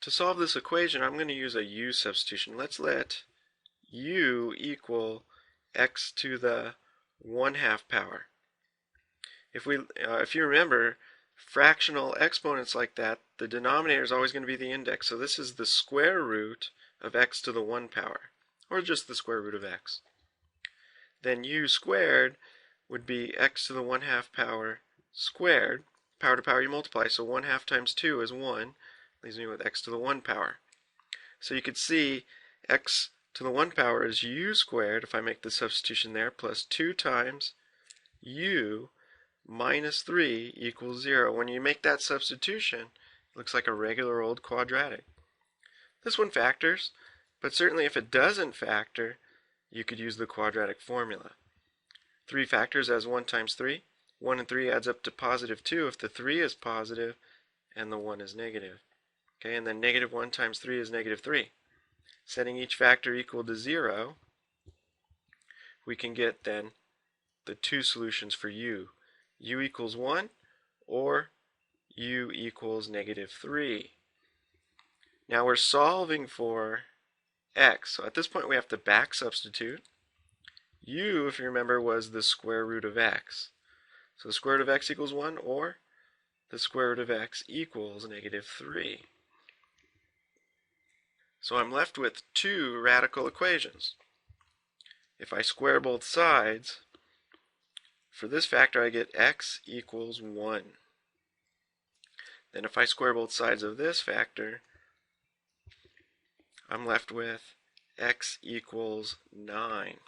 To solve this equation, I'm going to use a u-substitution. Let's let u equal x to the 1/2 power. If you remember, fractional exponents like that, the denominator is always going to be the index. So this is the square root of x to the 1 power, or just the square root of x. Then u squared would be x to the 1/2 power squared. Power to power you multiply, so 1/2 times 2 is 1. Leaves me with x to the 1 power. So you could see x to the 1 power is u squared, if I make the substitution there, plus 2 times u minus 3 equals 0. When you make that substitution, it looks like a regular old quadratic. This one factors, but certainly if it doesn't factor, you could use the quadratic formula. 3 factors as 1 times 3. 1 and 3 adds up to positive 2 if the 3 is positive and the 1 is negative. Okay, and then negative 1 times 3 is negative 3. Setting each factor equal to 0, we can get then the two solutions for u. U equals 1 or u equals negative 3. Now we're solving for x. So at this point we have to back substitute. U, if you remember, was the square root of x. So the square root of x equals 1 or the square root of x equals negative 3. So I'm left with two radical equations. If I square both sides, for this factor I get x equals 1. Then if I square both sides of this factor, I'm left with x equals 9.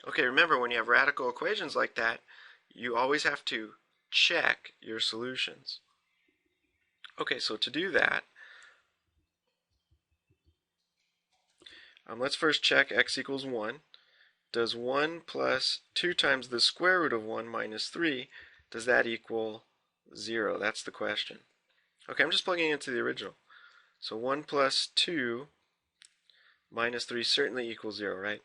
Okay, remember when you have radical equations like that, you always have to check your solutions. Okay, so to do that, let's first check x equals 1. Does 1 plus 2 times the square root of 1 minus 3, does that equal 0? That's the question. Okay, I'm just plugging into the original. So 1 plus 2 minus 3 certainly equals 0, right?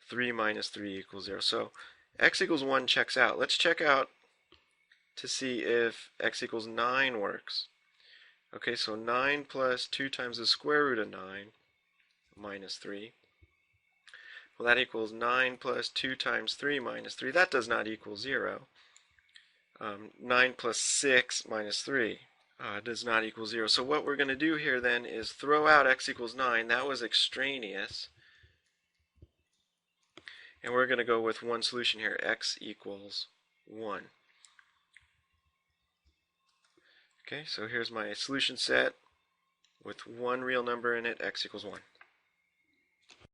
3 minus 3 equals 0. So x equals 1 checks out. Let's check out to see if x equals 9 works. Okay, so 9 plus 2 times the square root of 9 minus 3. Well, that equals 9 plus 2 times 3 minus 3. That does not equal 0. 9 plus 6 minus 3 does not equal 0. So what we're going to do here then is throw out x equals 9. That was extraneous. And we're going to go with one solution here, x equals 1. Okay, so here's my solution set with one real number in it, x equals 1.